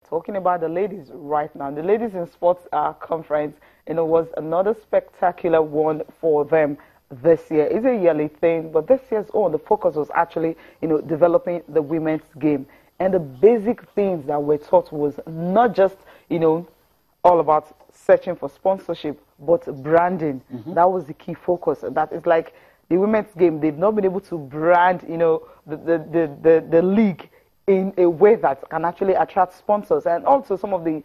talking about the ladies right now. The Ladies in Sports Conference, was another spectacular one for them this year. It's a yearly thing, but this year's the focus was actually, developing the women's game. And the basic things that were taught was not just, all about searching for sponsorship, but branding. That was the key focus. That is like the women's game. They've not been able to brand, the league in a way that can actually attract sponsors. And also some of the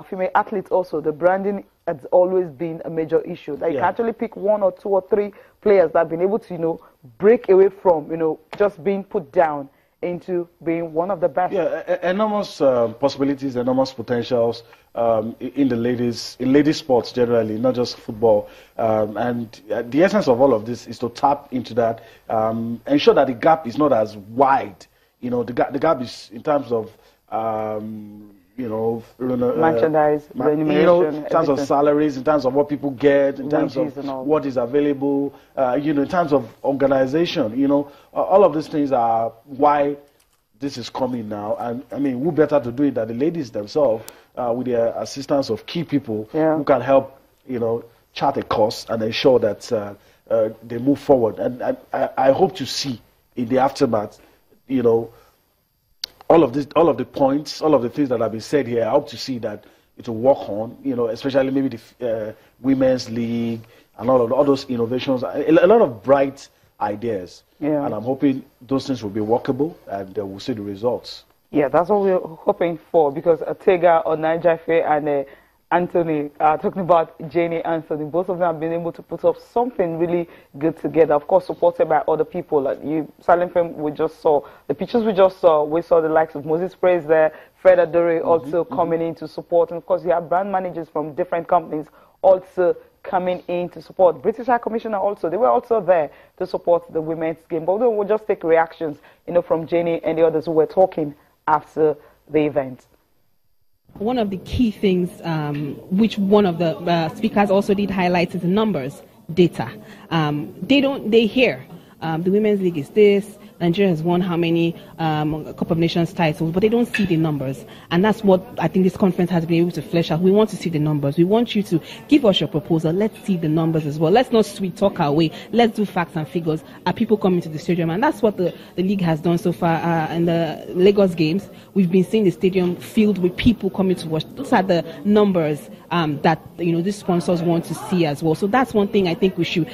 female athletes also, the branding has always been a major issue. That you can actually pick 1 or 2 or 3 players that have been able to, break away from, just being put down into being one of the best. Yeah, enormous possibilities, enormous potentials in ladies sports generally, not just football. And the essence of all of this is to tap into that, ensure that the gap is not as wide. The gap is in terms of merchandise, remuneration, in terms of salaries, in terms of what people get, in terms of what is available, in terms of organization, all of these things are why this is coming now. And I mean, who better to do it than the ladies themselves, with the assistance of key people who can help, chart a course and ensure that they move forward. And I hope to see in the aftermath, all of the points, all of the things that have been said here, I hope to see that it will work on, especially maybe the women's league and all those innovations, a lot of bright ideas. Yeah. And I'm hoping those things will be workable and we'll see the results. Yeah, that's what we're hoping for, because Tega Onaijafe and Anthony, talking about Janie Anthony, both of them have been able to put up something really good together, of course supported by other people. Like Silent Film, we just saw the pictures we saw the likes of Moses Praise there, Fred Adore also coming in to support, and of course you have brand managers from different companies also coming in to support. British High Commissioner also, they were also there to support the women's game. But we'll just take reactions, from Janie and the others who were talking after the event. One of the key things, which one of the speakers also did highlight, is the numbers, data. They hear the Women's League is this, Nigeria has won how many Cup of Nations titles, but they don't see the numbers. And that's what I think this conference has been able to flesh out. We want to see the numbers. We want you to give us your proposal. Let's see the numbers as well. Let's not sweet talk our way. Let's do facts and figures. Are people coming to the stadium? And that's what the league has done so far in the Lagos games. We've been seeing the stadium filled with people coming to watch. Those are the numbers that these sponsors want to see as well. So that's one thing I think we should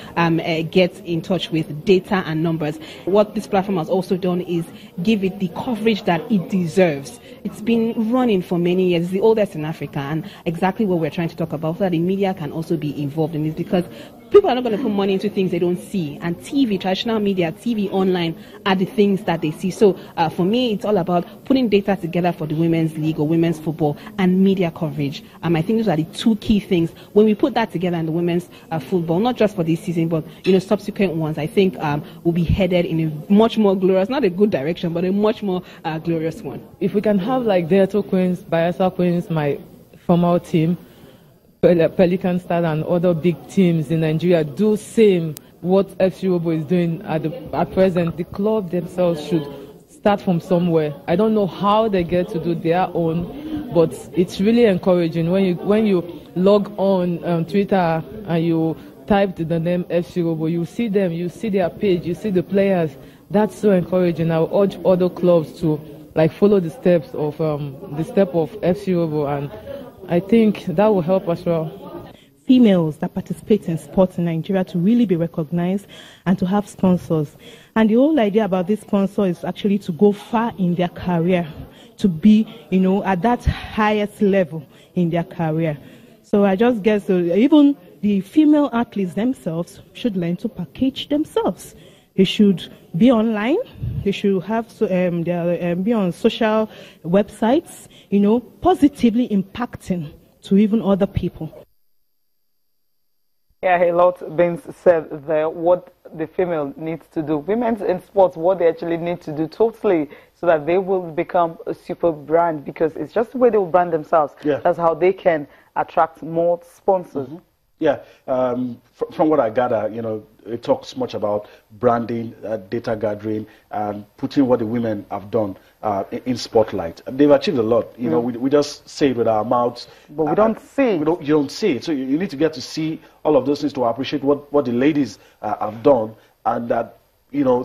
get in touch with, data and numbers. What this platform has also done is give it the coverage that it deserves. It's been running for many years. It's the oldest in Africa, and exactly what we're trying to talk about, so that the media can also be involved in this, because people are not going to put money into things they don't see. And TV, traditional media, TV, online are the things that they see. So for me, it's all about putting data together for the women's league or women's football and media coverage. I think those are the 2 key things. When we put that together in the women's football, not just for this season, but subsequent ones, I think we'll be headed in a much more glorious, not a good direction, but a much more glorious one. If we can have like Delta Queens, Bayelsa Queens, my former team, Pelican Star and other big teams in Nigeria do same what FC Robo is doing at present. The club themselves should start from somewhere. I don't know how they get to do their own, but it's really encouraging when you log on Twitter and you type the name FC Robo, you see them, you see their page, you see the players. That's so encouraging. I urge other clubs to follow the steps of FC Robo, and I think that will help as well. Females that participate in sports in Nigeria to really be recognized and to have sponsors. And the whole idea about this sponsor is actually to go far in their career, to be, at that highest level in their career. So I just guess even the female athletes themselves should learn to package themselves. They should be online. They should have be on social websites, positively impacting to even other people. Yeah, a lot being said there. What the female needs to do, women in sports, what they actually need to do totally, so that they will become a super brand, because it's just the way they will brand themselves. Yeah. That's how they can attract more sponsors. Yeah, from what I gather, it talks much about branding, data gathering, and putting what the women have done in spotlight. They've achieved a lot. We just say it with our mouths, but we don't see it. You don't see it. So you need to get to see all of those things to appreciate what the ladies have done, and that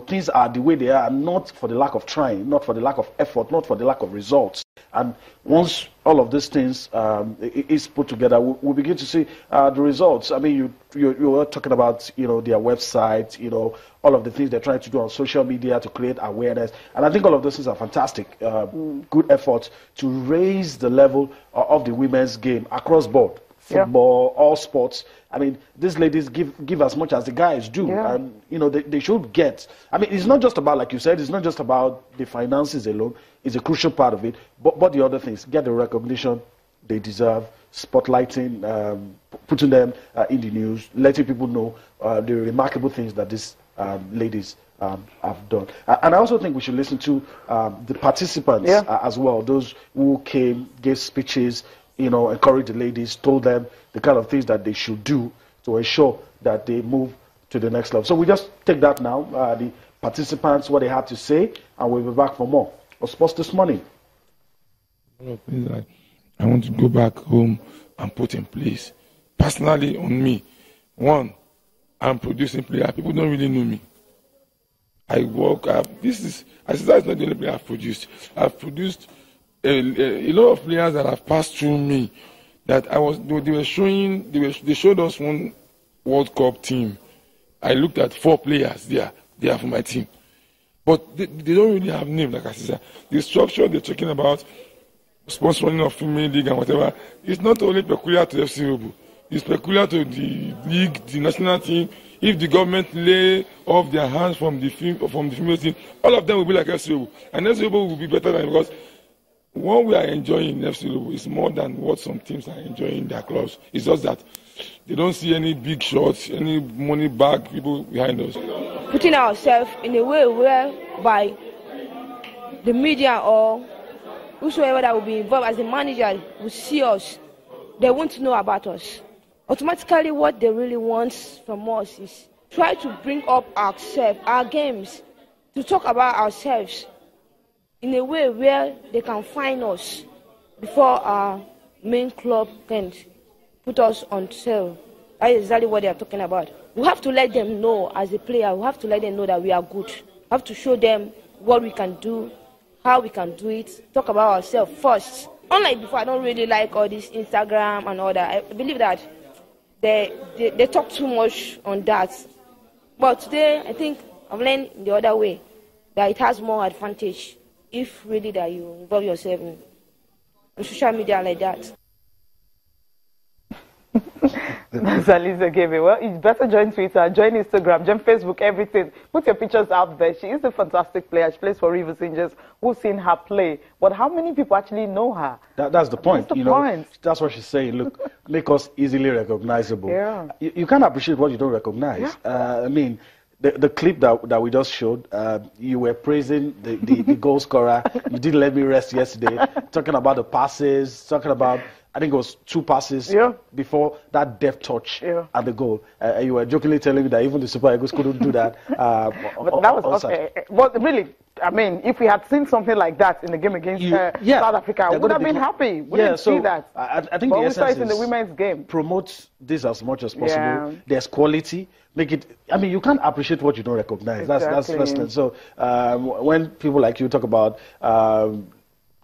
things are the way they are, not for the lack of trying, not for the lack of effort, not for the lack of results. And once all of these things is put together, we'll begin to see the results. I mean, you were talking about, their website, all of the things they're trying to do on social media to create awareness. And I think all of those things are fantastic, good efforts to raise the level of the women's game across board. Football, all sports. I mean, these ladies give as much as the guys do. And, they should get. I mean, it's not just about, like you said, it's not just about the finances alone. It's a crucial part of it. But the other things, get the recognition they deserve, spotlighting, putting them in the news, letting people know the remarkable things that these ladies have done. And I also think we should listen to the participants as well, those who came, gave speeches, encourage the ladies, told them the kind of things that they should do to ensure that they move to the next level. So we just take that now, the participants, what they have to say, and we'll be back for more of Sports This Morning. I want to go back home and put in place. Personally, on me, one, I'm producing players. People don't really know me. I work up. That's not the only player I've produced. I've produced a lot of players that have passed through me. That they showed us one World Cup team. I looked at 4 players there. They are for my team, but they don't really have names. Like I said, the structure they're talking about, sponsoring of female league and whatever, it's not only peculiar to FC Robo. It's peculiar to the league, the national team. If the government lay off their hands from the female team, all of them will be like FC Robo, and FC Robo will be better than, because what we are enjoying in FC Robo is more than what some teams are enjoying in their clubs. It's just that they don't see any big shots, any money bag people behind us. Putting ourselves in a way whereby the media or whosoever that will be involved as a manager will see us, they want to know about us. Automatically, what they really want from us is try to bring up ourselves, our games, to talk about ourselves in a way where they can find us before our main club can put us on sale. That is exactly what they are talking about. We have to let them know as a player, we have to let them know that we are good. We have to show them what we can do, how we can do it, talk about ourselves first. Unlike before, I don't really like all this Instagram and all that. I believe that they talk too much on that. But today, I think I've learned the other way, that it has more advantage if really that you involve yourself in social media like that. That's Aliza Gebe. Well, you better join Twitter, join Instagram, join Facebook, everything. Put your pictures out there. She is a fantastic player. She plays for Rivers Angels. We've seen her play. But how many people actually know her? That's the point. That's the point. That's what she's saying. Look, make us easily recognizable. Yeah. You can't appreciate what you don't recognize. Yeah. I mean, the clip that we just showed, you were praising the goal scorer. You didn't let me rest yesterday, talking about the passes, talking about, I think it was 2 passes before that deft touch at the goal. You were jokingly telling me that even the Super Eagles couldn't do that. But that was okay. Well, really, I mean, if we had seen something like that in the game against South Africa, we would have been happy. We didn't see that. I think but the we saw essence it in the women's game. Promote this as much as possible. There's quality. Make it. I mean, you can't appreciate what you don't recognize. Exactly. That's first thing. So when people like you talk about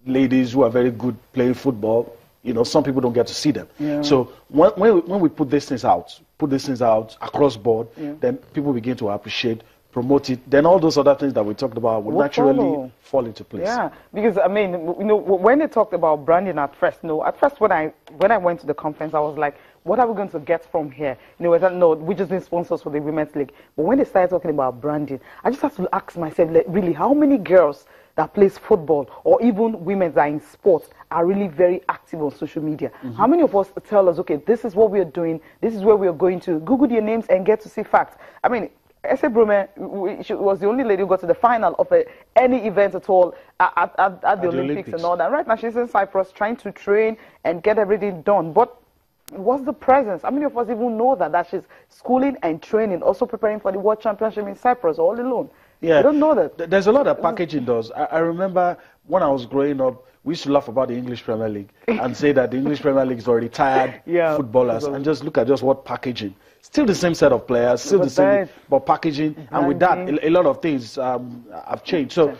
ladies who are very good playing football, some people don't get to see them. Yeah. So when we put these things out across board, then people begin to appreciate, promote it. Then all those other things that we talked about will naturally fall into place. Yeah, because I mean, when they talked about branding at first, when I went to the conference, I was like, what are we going to get from here? We just need sponsors for the Women's League. But when they started talking about branding, I just have to ask myself, really, how many girls that plays football or even women that are in sports are really very active on social media? Mm-hmm. How many of us tell us, okay, this is what we are doing, this is where we are going to, Google their names and get to see facts? I mean, Ese Brume was the only lady who got to the final of any event at all at the Olympics and all that. Right now she's in Cyprus trying to train and get everything done. But What's the presence? How many of us even know that she's schooling and training, also preparing for the World Championship in Cyprus all alone? Yeah, I don't know that. There's a lot of packaging does. I remember when I was growing up, we used to laugh about the English Premier League and say that the English Premier League is for retired footballers, and just look at just what packaging. Still the same set of players, still the same, but packaging, and with that, a lot of things have changed. So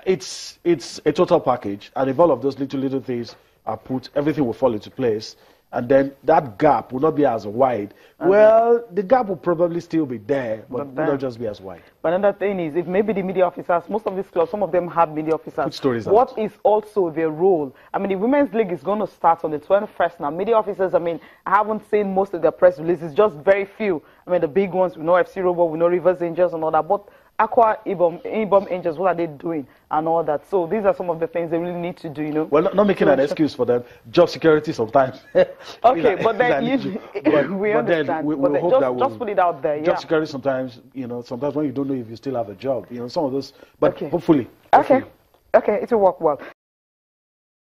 it's a total package, and if all of those little things are put, everything will fall into place. And then that gap will not be as wide. Well, the gap will probably still be there, but will not just be as wide. But another thing is, if maybe the media officers, most of these clubs, some of them have media officers. Put stories what out. Is also their role? I mean, the Women's League is going to start on the 21st now. Media officers, I mean, I haven't seen most of their press releases, just very few. I mean, the big ones, we know FC Robo, we know Rivers Angels and all that. But Aqua Ibom Angels, what are they doing and all that? So these are some of the things they really need to do, you know. Well, not making an excuse for them. Job security sometimes. Okay, but then we understand. Then we hope that just put it out there. Job security sometimes, you know, sometimes when you don't know if you still have a job, you know, some of those. But hopefully. Okay, it will work well.